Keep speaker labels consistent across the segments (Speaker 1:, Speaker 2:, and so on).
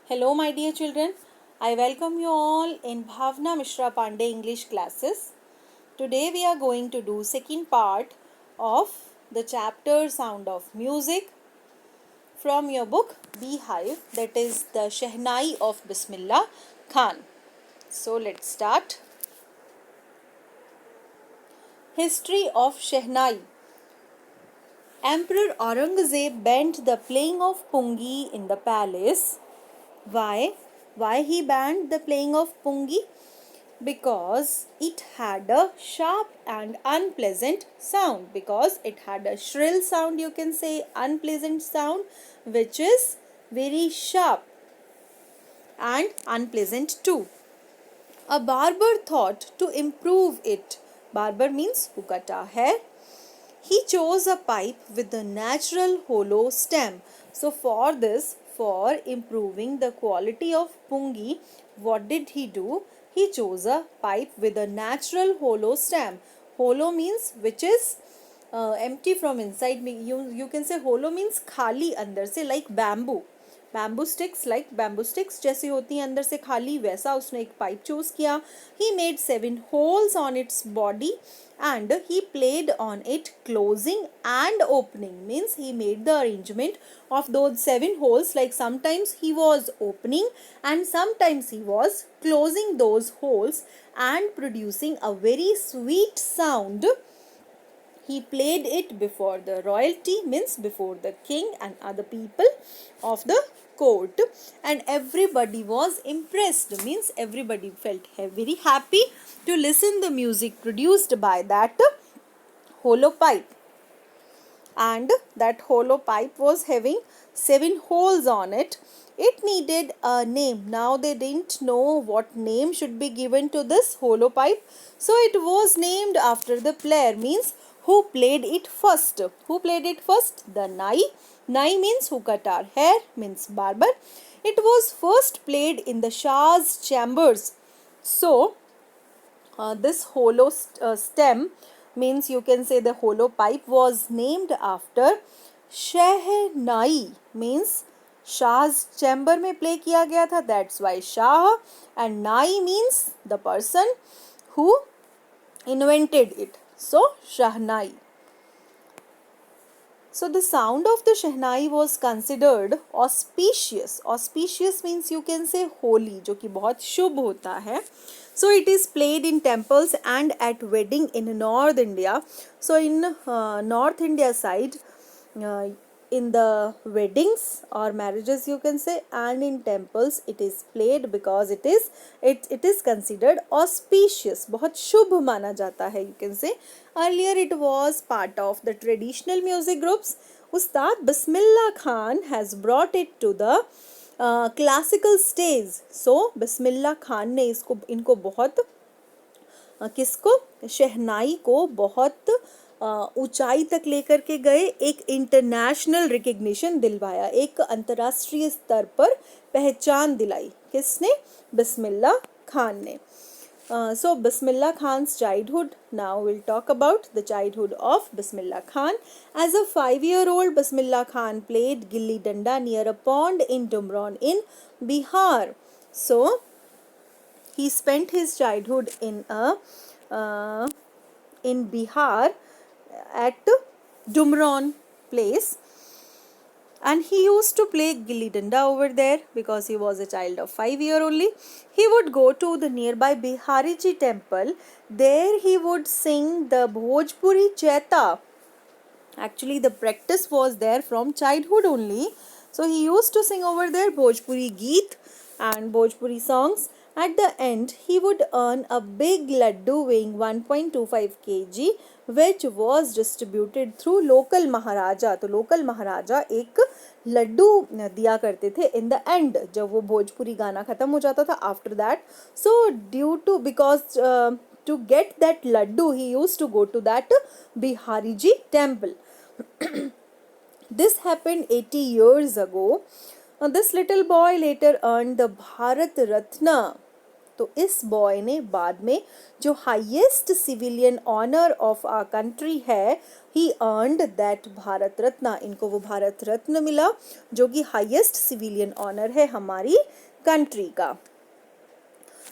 Speaker 1: Hello, my dear children. I welcome you all in Bhavna Mishra Pandey English classes. Today we are going to do second part of the chapter Sound of Music from your book Beehive, that is the Shehnai of Bismillah Khan. So let's start. History of Shehnai. Emperor Aurangzeb banned the playing of pungi in the palace. Why? Why he banned the playing of pungi? Because it had a sharp and unpleasant sound. Because it had a shrill sound, you can say, unpleasant sound, which is very sharp and unpleasant too. A barber thought to improve it. Barber means who cut our hair. He chose a pipe with a natural hollow stem. So for this, for improving the quality of pungi, what did he do? He chose a pipe with a natural hollow stem. Hollow means which is empty from inside. You can say hollow means khali अंदर से, like bamboo. Bamboo sticks like bamboo sticks जैसी होती हैं अंदर से खाली, वैसा उसने एक पाइप चूज किया. He made 7 holes on its body and he played on it closing and opening. Means he made the arrangement of those 7 holes, like sometimes he was opening and sometimes he was closing those holes and producing a very sweet sound. He played it before the royalty, means before the king and other people of the court, and everybody was impressed, means everybody felt very happy to listen the music produced by that hollow pipe. And that hollow pipe was having 7 holes on it. It needed a name. Now they didn't know what name should be given to this hollow pipe, so it was named after the player, means who played it first. Who played it first? The Nai. Nai means who cut our hair, means barber. It was first played in the Shah's chambers. So this hollow stem, means you can say the hollow pipe, was named after Shehnai, means Shah's chamber में play किया गया था, that's why Shah. And Nai means the person who invented it, so Shahnai. So the sound of the Shehnai was considered auspicious. Auspicious means you can say holy, जो कि बहुत शुभ होता है. So it is played in temples and at wedding in North India. So in North India side, in the weddings or marriages you can say, and in temples it is played because it is considered auspicious. बहुत शुभ माना जाता है, you can say. Earlier it was part of the traditional music groups. Ustad Bismillah Khan has brought it to the classical stage. So Bismillah Khan ने इनको बहुत किसको, शहनाई को बहुत ऊंचाई तक लेकर के गए, एक इंटरनेशनल रिकग्निशन दिलवाया, एक अंतर्राष्ट्रीय स्तर पर पहचान दिलाई. किसने? बिस्मिल्लाह खान ने. So Bismillah Khan's childhood. Now we'll talk about the childhood of Bismillah Khan. As a 5-year-old, Bismillah Khan played gilli danda near a pond in Dumron in Bihar. So he spent his childhood in Bihar at Dumron place. And he used to play gilli danda over there because he was a child of 5 years only. He would go to the nearby Bihariji temple. There he would sing the Bhojpuri Chaita. Actually the practice was there from childhood only. So he used to sing over there Bhojpuri Geet and Bhojpuri songs. At the end, he would earn a big laddu weighing 1.25 kg, which was distributed through local Maharaja. तो local Maharaja एक लड्डू दिया करते थे in the end, जब वो भोजपुरी गाना खत्म हो जाता था. After that, so because to get that laddu, he used to go to that Bihariji temple. This happened 80 years ago. This little boy later earned the Bharat Ratna. तो इस boy ने बाद में जो highest civilian honour of our country है, he earned that Bharat Ratna, इनको वो भारत रत्न मिला जो कि हाईएस्ट सिविलियन ऑनर है हमारी कंट्री का.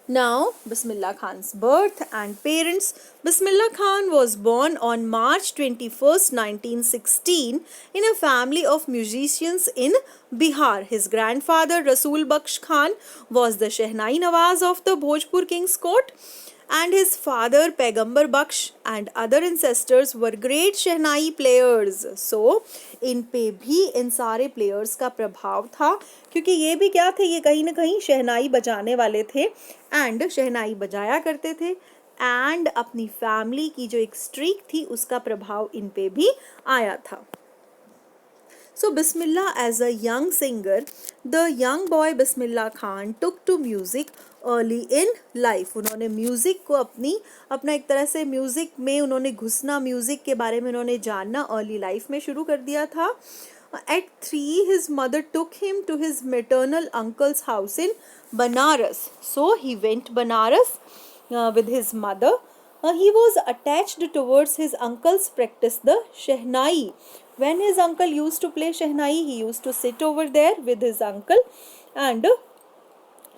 Speaker 1: Now, Bismillah Khan's birth and parents. Bismillah Khan was born on March 21st, 1916 in a family of musicians in Bihar. His grandfather Rasool Baksh Khan was the Shehnai Nawaz of the Bhojpur King's court, and his father Paigambar Baksh and other ancestors were great Shehnai players. So, इन पे भी इन सारे players का प्रभाव था, क्योंकि ये भी क्या थे, ये कहीं ना कहीं शहनाई बजाने वाले थे एंड शहनाई बजाया करते थे, एंड अपनी फैमिली की जो एक स्ट्रीक थी उसका प्रभाव इन पे भी आया था. So Bismillah, as a young singer, the young boy Bismillah Khan took to music early in life. उन्होंने म्यूज़िक को अपना एक तरह से म्यूज़िक में उन्होंने घुसना, म्यूज़िक के बारे में उन्होंने जानना अर्ली लाइफ में शुरू कर दिया था. At 3, his mother took him to his maternal uncle's house in Banaras. So he went Banaras with his mother. He was attached towards his uncle's practice, the Shehnai. When his uncle used to play Shehnai, he used to sit over there with his uncle and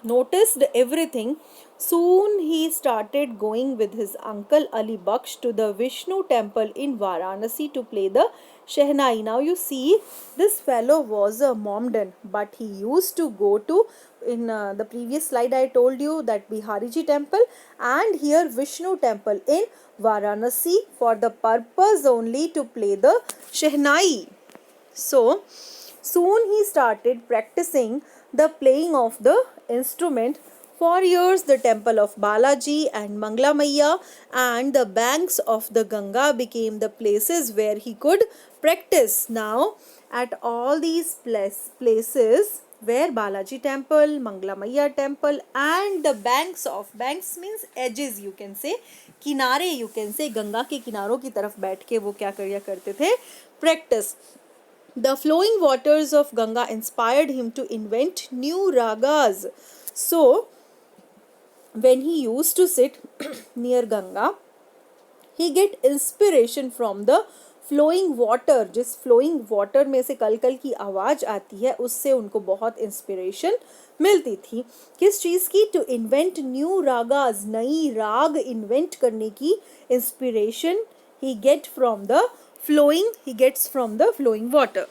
Speaker 1: noticed everything. Soon he started going with his uncle Ali Baksh to the Vishnu temple in Varanasi to play the Shehnai. Now you see, this fellow was a Mohammedan, but he used to go to, in the previous slide I told you that Bihariji temple, and here Vishnu temple in Varanasi for the purpose only to play the Shehnai. So soon he started practicing the playing of the instrument. For years, the temple of Balaji and Mangla Maiya and the banks of the Ganga became the places where he could practice. Now, at all these places where Balaji temple, Mangla Maiya temple and the banks means edges, you can say, किनारे, you can say, Ganga के किनारों की तरफ बैठ के वो क्या करते थे, practice. The flowing waters of Ganga inspired him to invent new ragas. So, when he used to sit near Ganga, he get inspiration from the flowing water. जिस flowing water में से कल कल की आवाज़ आती है, उससे उनको बहुत inspiration मिलती थी. किस चीज़ की? To invent new ragas, नई राग invent करने की inspiration he gets from the flowing water.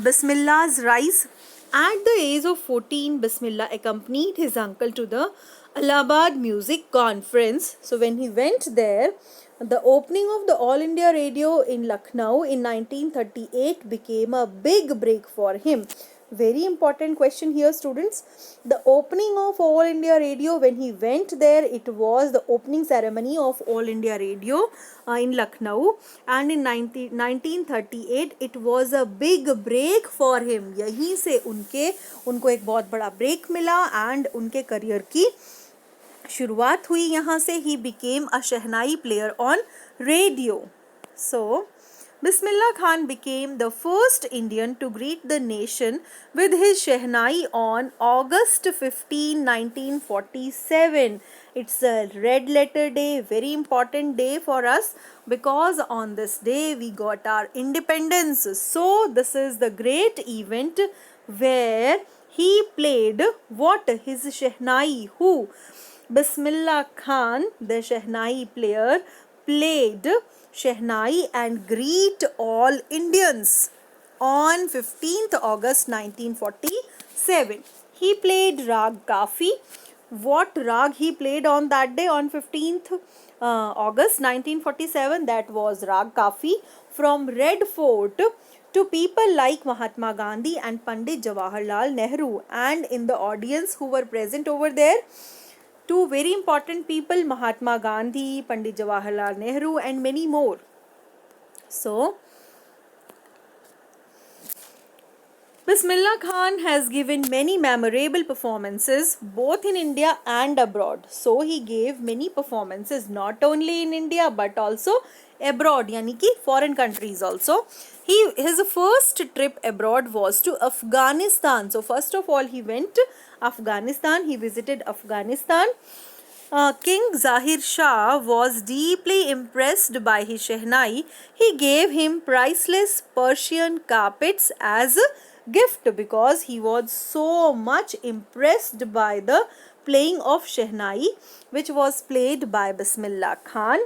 Speaker 1: Bismillah's rise. At the age of 14, Bismillah accompanied his uncle to the Allahabad Music Conference. So when he went there, the opening of the All India Radio in Lucknow in 1938 became a big break for him. Very important question here, students. The opening of All India Radio, when he went there, it was the opening ceremony of All India Radio in Lucknow, and in 1938 it was a big break for him. यहीं से उनको एक बहुत बड़ा break मिला and उनके career की शुरुआत हुई यहाँ से. He became a Shehnai player on radio. So Bismillah Khan became the first Indian to greet the nation with his Shehnai on August 15, 1947. It's a red letter day, very important day for us, because on this day we got our independence. So this is the great event where he played what? His Shehnai. Who? Bismillah Khan, the Shehnai player, played Shehnai and greet all Indians on 15th August 1947. He played Rag Kafi. What rag he played on that day, on 15th August 1947? That was Rag Kafi. From Red Fort to people like Mahatma Gandhi and Pandit Jawaharlal Nehru, and in the audience who were present over there, two very important people, Mahatma Gandhi, Pandit Jawaharlal Nehru and many more. So, Bismillah Khan has given many memorable performances both in India and abroad. So he gave many performances not only in India but also abroad, yani ki foreign countries also. His first trip abroad was to Afghanistan. So first of all he went to Afghanistan. He visited Afghanistan. King Zahir Shah was deeply impressed by his Shehnai. He gave him priceless Persian carpets as a gift because he was so much impressed by the playing of Shehnai, which was played by Bismillah Khan.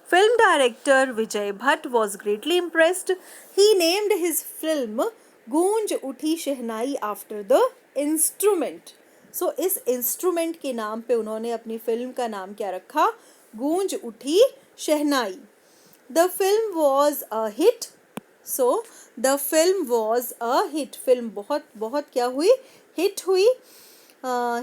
Speaker 1: Film director Vijay Bhatt was greatly impressed. He named his film Goonj Uthi Shehnai after the instrument. So इस instrument के नाम पे उन्होंने अपनी film का नाम क्या रखा? गूंज उठी शहनाई. The film was a hit. So the film was a hit. Film बहुत बहुत क्या हुई? हिट हुई.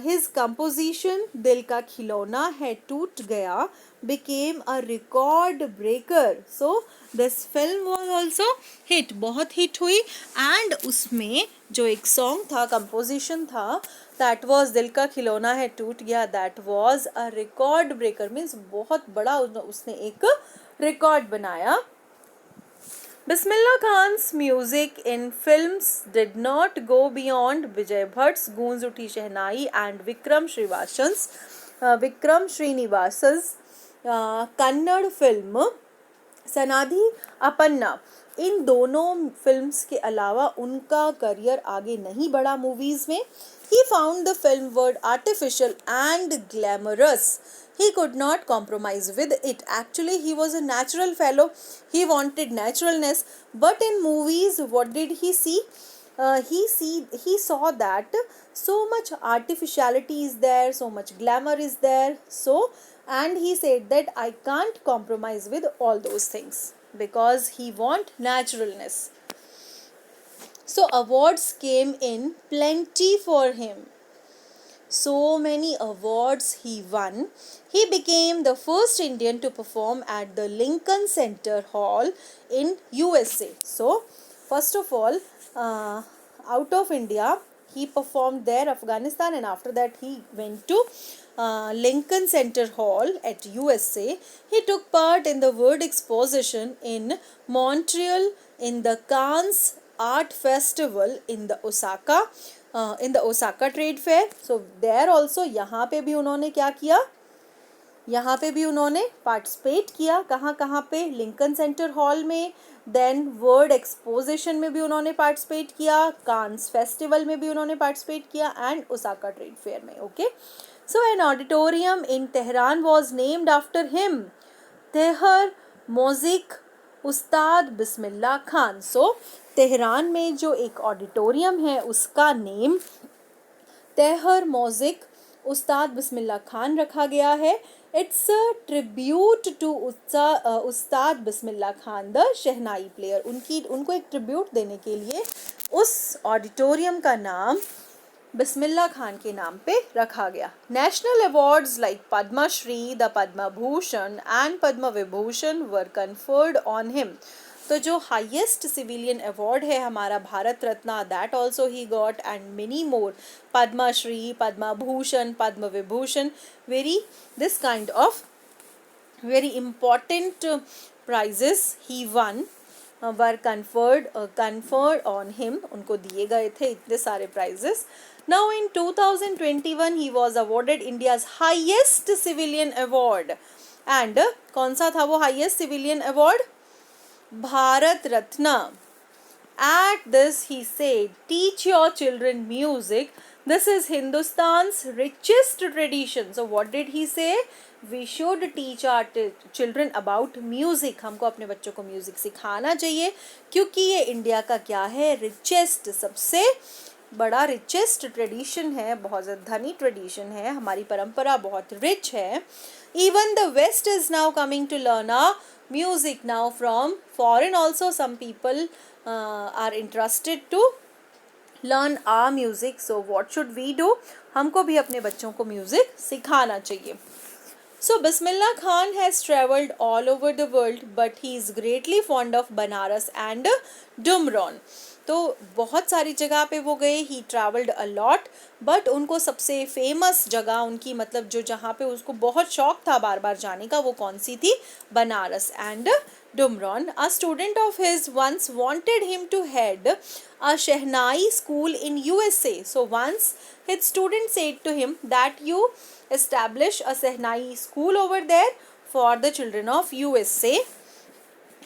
Speaker 1: His composition दिल का खिलौना है टूट गया became a record breaker. So this film was also hit. बहुत हिट हुई. And उसमें जो एक सॉन्ग था, कंपोजिशन था, that was दिल का खिलौना है टूट गया, that was a record breaker. means बहुत बड़ा उसने एक रिकॉर्ड बनाया. Bismillah Khan's music in films did not go beyond Vijay Bhatt's Goonj Uthi Shehnai and Vikram Srinivasa's Kannada film Sanaadhi Appanna. इन दोनों फिल्म्स के अलावा उनका करियर आगे नहीं बढ़ा मूवीज में. He found the film word artificial and glamorous. He could not compromise with it. Actually, he was a natural fellow. He wanted naturalness. But in movies, what did he see? He saw that so much artificiality is there, so much glamour is there. And he said that I can't compromise with all those things because he want naturalness. So awards came in plenty for him. So many awards he won. He became the first Indian to perform at the Lincoln Center Hall in USA. So first of all, out of India, he performed there, Afghanistan, and after that he went to Lincoln Center Hall at USA. He took part in the World Exposition in Montreal, in the Cannes Art Festival in the Osaka Trade Fair. So there also, यहाँ पे भी उन्होंने क्या किया? यहाँ पे भी उन्होंने पार्टिसिपेट किया. कहाँ कहाँ पे? लिंकन सेंटर हॉल में. देन वर्ल्ड एक्सपोजिशन में भी उन्होंने पार्टिसिपेट किया. कांस फेस्टिवल में भी उन्होंने पार्टिसिपेट किया एंड ओसाका ट्रेड फेयर में. Okay. So an auditorium in Tehran was named after him. तेहर मोजिक उस्ताद बिस्मिल्लाह खान. सो तेहरान में जो एक ऑडिटोरियम है उसका नेम तेहर मोजिक उस्ताद बिस्मिल्लाह खान रखा गया है. It's a tribute to Ustad Bismillah Khan the shehnai player. उनको एक ट्रिब्यूट देने के लिए उस ऑडिटोरियम का नाम बिस्मिल्लाह खान के नाम पे रखा गया. National awards like Padma Shri, the Padma Bhushan and Padma Vibhushan were conferred on him. तो जो हाईएस्ट सिविलियन अवार्ड है हमारा Bharat Ratna, that also he got and many more. Padma Shri, Padma Bhushan, Padma Vibhushan, this kind of very important prizes he won were conferred on him. उनको दिए गए थे इतने सारे prizes. Now in 2021 he was awarded India's highest civilian award. And कौन सा था वो highest civilian award? Bharat Ratna. At this he said, teach your children music. This is Hindustan's richest tradition. So what did he say? We should teach our children about music. हमको अपने बच्चों को music सिखाना चाहिए क्योंकि ये India का क्या है? रिचेस्ट, सबसे बड़ा रिचेस्ट ट्रेडिशन है, बहुत ज़्यादा धनी ट्रेडिशन है. हमारी परंपरा बहुत रिच है. Even the West is now coming to learn our music now from foreign also. Some people are interested to learn our music. So what should we do? हमको भी अपने बच्चों को म्यूज़िक सिखाना चाहिए. So Bismillah Khan has travelled all over the world, but he is greatly fond of Banaras and Dumron. तो बहुत सारी जगह पे वो गए, ही ट्रैवल्ड अ लॉट, बट उनको सबसे फेमस जगह उनकी मतलब जो जहाँ पे उसको बहुत शौक था बार बार जाने का, वो कौन सी थी? Banaras and Dumraon. A student of his once wanted him to head a Shehnai school in USA. So once his student said to him that you establish a Shehnai school over there for the children of USA.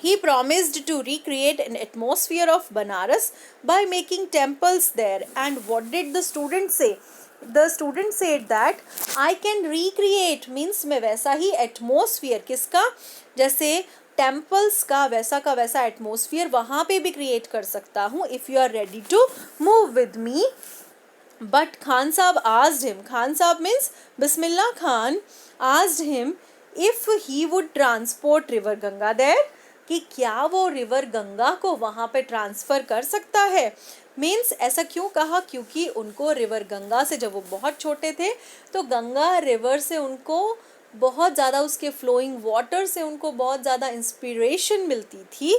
Speaker 1: He promised to recreate an atmosphere of Banaras by making temples there. And what did the student say? The student said that I can recreate means मैं वैसा ही atmosphere किसका, जैसे temples का वैसा atmosphere वहाँ पे भी create कर सकता हूँ, if you are ready to move with me. But Khan Sahab asked him, Khan Sahab means Bismillah Khan, asked him if he would transport river Ganga there, कि क्या वो रिवर गंगा को वहाँ पे ट्रांसफ़र कर सकता है. मीन्स ऐसा क्यों कहा? क्योंकि उनको रिवर गंगा से, जब वो बहुत छोटे थे तो गंगा रिवर से उनको बहुत ज़्यादा, उसके फ्लोइंग वाटर से उनको बहुत ज़्यादा इंस्पिरेशन मिलती थी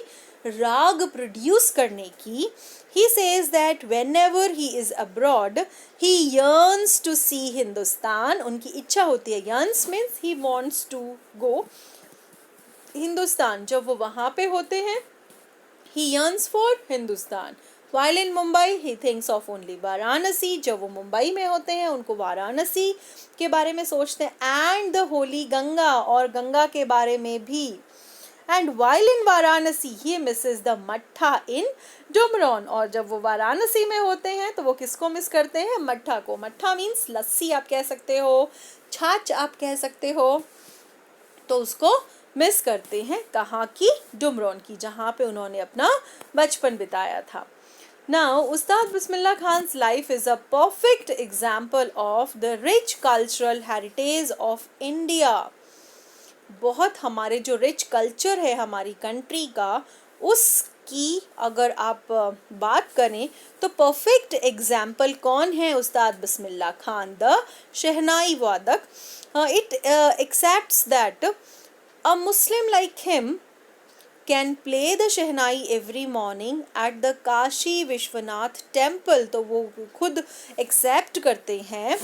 Speaker 1: राग प्रोड्यूस करने की. He says that whenever he is abroad, he yearns to see Hindustan. उनकी इच्छा होती है, yearns means he wants to go Hindustan. जब वो वहाँ पे होते हैं, he yearns for Hindustan. While in Mumbai, he thinks of only Varanasi. जब वो मुंबई में होते हैं उनको वाराणसी के बारे में सोचते हैं, and the holy गंगा, और गंगा के बारे में भी. And while in Varanasi, he misses the मट्ठा in डुमरान. और जब वो वाराणसी में होते हैं तो वो किसको मिस करते हैं? मट्ठा को. मट्ठा मीन्स लस्सी आप कह सकते हो, छाछ आप कह सकते हो. तो उसको मिस करते हैं कहाँ की? डुमरान की, जहाँ पे उन्होंने अपना बचपन बिताया था. Now, Ustad Bismillah Khan's life is a perfect example of the rich cultural heritage of India. बहुत हमारे जो रिच कल्चर है हमारी कंट्री का, उसकी अगर आप बात करें तो परफेक्ट एग्जाम्पल कौन है? उस्ताद बिस्मिल्लाह खान, द शहनाई वादक. It accepts that a Muslim like him can play the shehnai every morning at the Kashi Vishwanath temple. तो वो खुद एक्सेप्ट करते हैं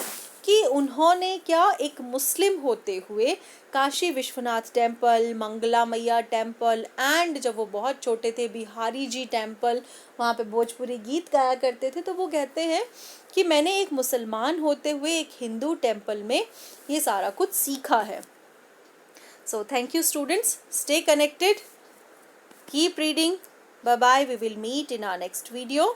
Speaker 1: कि उन्होंने क्या, एक मुस्लिम होते हुए काशी विश्वनाथ टेम्पल, मंगला मैया टेम्पल, एंड जब वो बहुत छोटे थे बिहारी जी टेम्पल, वहाँ पे भोजपुरी गीत गाया करते थे, तो वो कहते हैं कि मैंने एक मुसलमान होते हुए एक हिंदू टेम्पल में ये सारा कुछ सीखा है. So thank you students, stay connected, keep reading. Bye bye, we will meet in our next video.